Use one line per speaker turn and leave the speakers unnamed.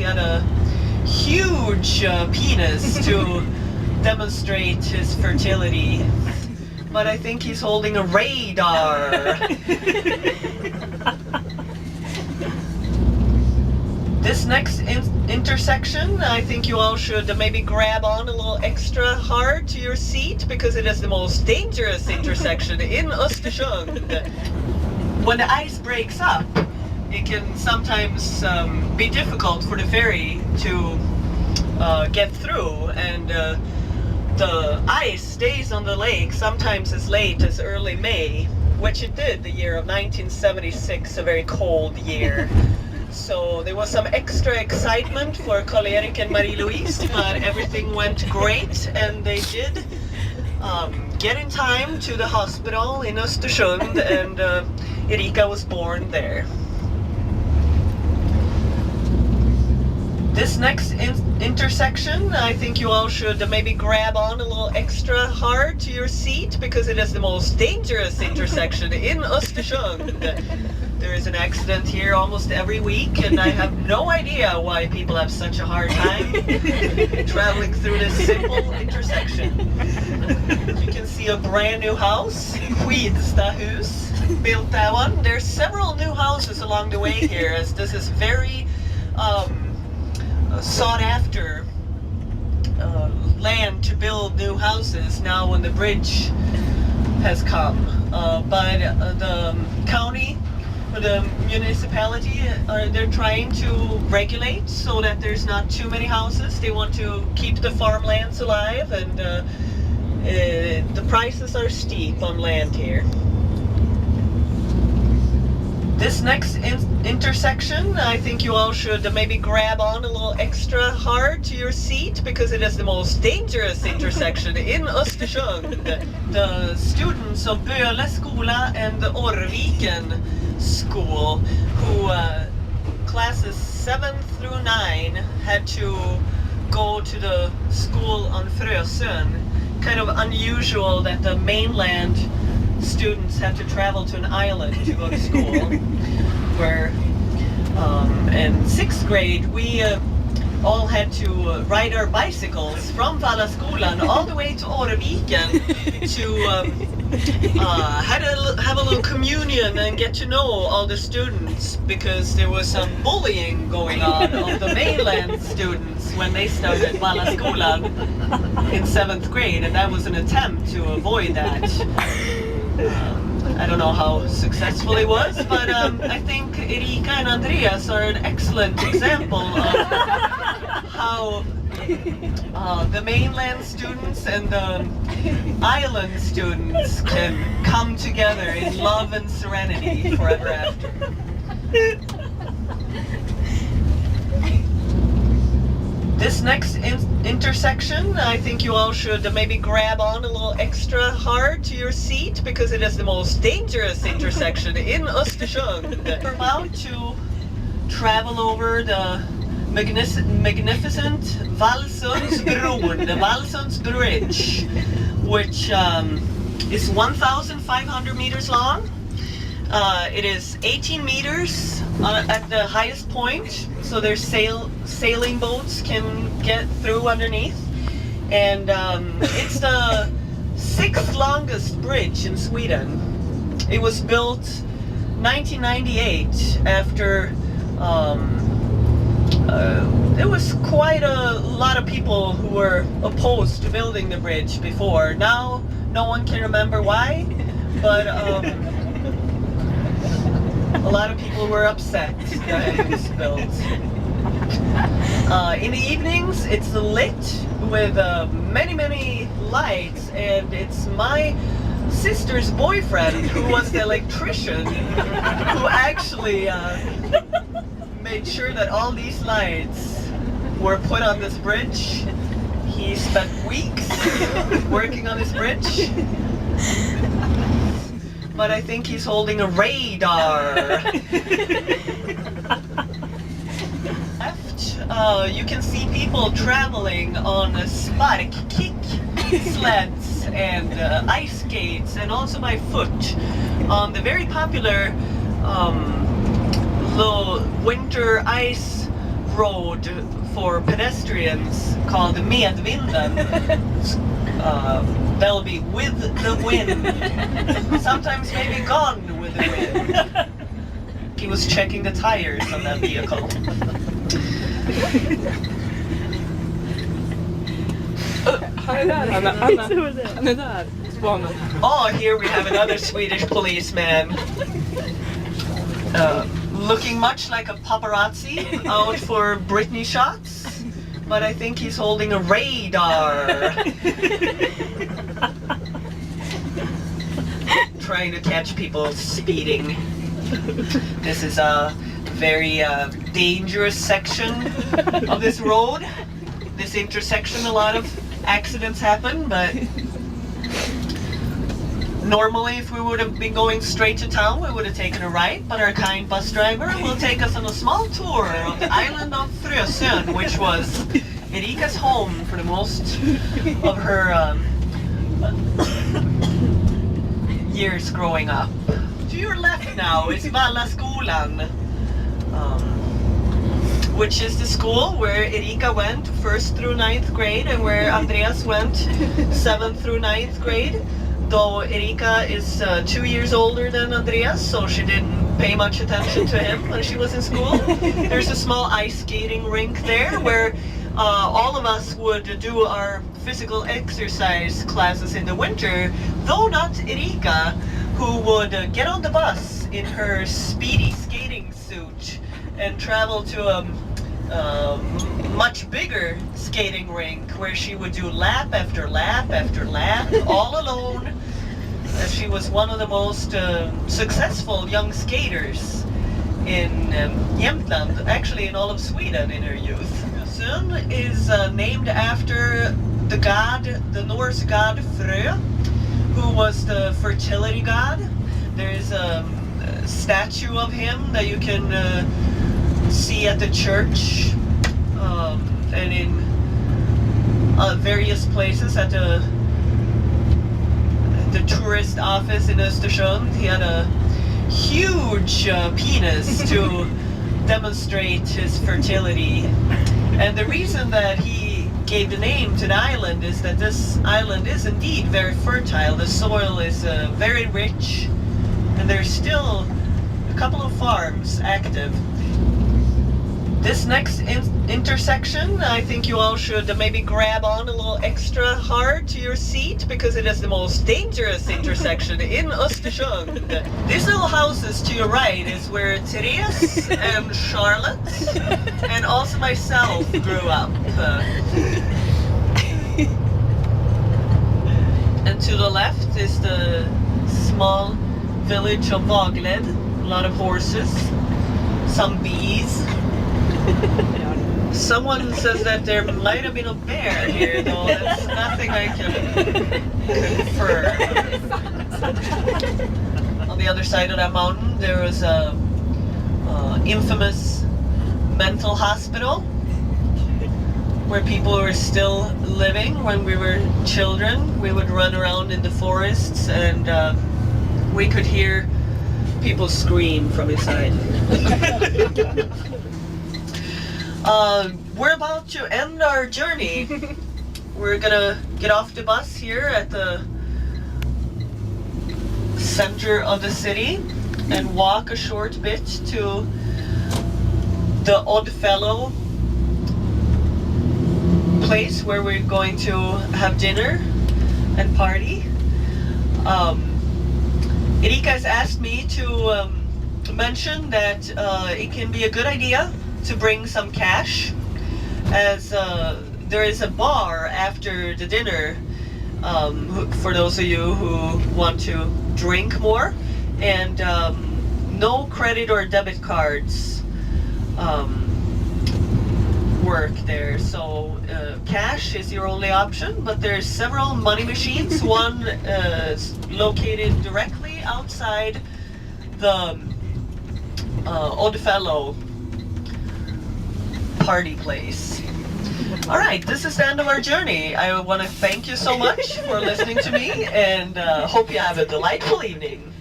had a huge penis to demonstrate his fertility. But I think he's holding a radar. This next intersection, I think you all should maybe grab on a little extra hard to your seat because it is the most dangerous intersection in Östersund. When the ice breaks up, it can sometimes be difficult for the ferry to get through, and the ice stays on the lake sometimes as late as early May, which it did the year of 1976, a very cold year. So there was some extra excitement for Karl-Erik and Marie-Louise, but everything went great, and they did get in time to the hospital in Östersund, and Erika was born there. This next intersection, I think you all should maybe grab on a little extra hard to your seat because it is the most dangerous intersection in Östersund. There is an accident here almost every week, and I have no idea why people have such a hard time traveling through this simple intersection. You can see a brand new house, Skidstahus, built that one. There's several new houses along the way here, as this is very sought after land to build new houses now when the bridge has come. But the county, the municipality, they're trying to regulate so that there's not too many houses. They want to keep the farmlands alive, and the prices are steep on land here. This next intersection, I think you all should maybe grab on a little extra hard to your seat because it is the most dangerous intersection in Östersund. The students of Böle Skola and Orviken School, who classes 7 through 9 had to go to the school on Frösön. Kind of unusual that the mainland students have to travel to an island to go to school. Where in 6th grade we all had to ride our bicycles from Vallaskolan all the way to Orviken to have a little communion and get to know all the students, because there was some bullying going on of the mainland students when they started Vallaskolan in 7th grade, and that was an attempt to avoid that. I don't know how successful it was, but I think Erika and Andreas are an excellent example of how the mainland students and the island students can come together in love and serenity forever after. This next intersection, I think you all should maybe grab on a little extra hard to your seat because it is the most dangerous intersection in Östersund. We're about to travel over the magnificent Vallsundsbron, the Vallsunds Bridge, which is 1,500 meters long. It is 18 meters at the highest point, so there's sailing boats can get through underneath, and it's the 6th longest bridge in Sweden. It was built 1998 after there was quite a lot of people who were opposed to building the bridge before. Now no one can remember why, but a lot of people were upset that it was built. In the evenings, it's lit with many lights, and it's my sister's boyfriend, who was the electrician, who actually made sure that all these lights were put on this bridge. He spent weeks working on this bridge. But I think he's holding a radar. You can see people traveling on spark kick sleds and ice skates, and also by foot on the very popular little winter ice road for pedestrians called Medvinden. That'll be with the wind. Sometimes maybe gone with the wind. He was checking the tires on that vehicle. Oh, here we have another Swedish policeman. Looking much like a paparazzi out for Britney shots, but I think he's holding a radar. Trying to catch people speeding. This is a very dangerous section of this road. This intersection, a lot of accidents happen, but normally if we would have been going straight to town, we would have taken a right, but our kind bus driver will take us on a small tour of the island of Frösön, which was Erika's home for the most of her years growing up. To your left now is Vallaskolan, which is the school where Erika went 1st through 9th grade and where Andreas went 7th through 9th grade. Though Erika is 2 years older than Andreas, so she didn't pay much attention to him when she was in school. There's a small ice skating rink there where all of us would do our physical exercise classes in the winter, though not Erika, who would get on the bus in her speedy skating suit and travel to a much bigger skating rink where she would do lap after lap after lap all alone, as she was one of the most successful young skaters in Jämtland, actually in all of Sweden in her youth. Frösön is named after the god, the Norse god Frö, who was the fertility god. There is a statue of him that you can see at the church and in various places at the tourist office in Östersund. He had a huge penis to demonstrate his fertility. And the reason that he gave the name to the island is that this island is indeed very fertile. The soil is very rich, and there's still a couple of farms active. This next intersection, I think you all should maybe grab on a little extra hard to your seat, because it is the most dangerous intersection in Östersund. These little houses to your right is where Therese and Charlotte and also myself grew up. And to the left is the small village of Vagled. A lot of horses, some bees. Someone says that there might have been a bear here, though that's nothing I can confirm. On the other side of that mountain, there was a infamous mental hospital where people were still living. When we were children, we would run around in the forests and we could hear people scream from inside. We're about to end our journey. We're gonna get off the bus here at the center of the city and walk a short bit to the Oddfellow place where we're going to have dinner and party. Erika has asked me to mention that it can be a good idea to bring some cash, as there is a bar after the dinner for those of you who want to drink more, and no credit or debit cards work there, so cash is your only option, but there's several money machines. One is located directly outside the Oddfellow party place. All right, this is the end of our journey. I want to thank you so much for listening to me, and hope you have a delightful evening.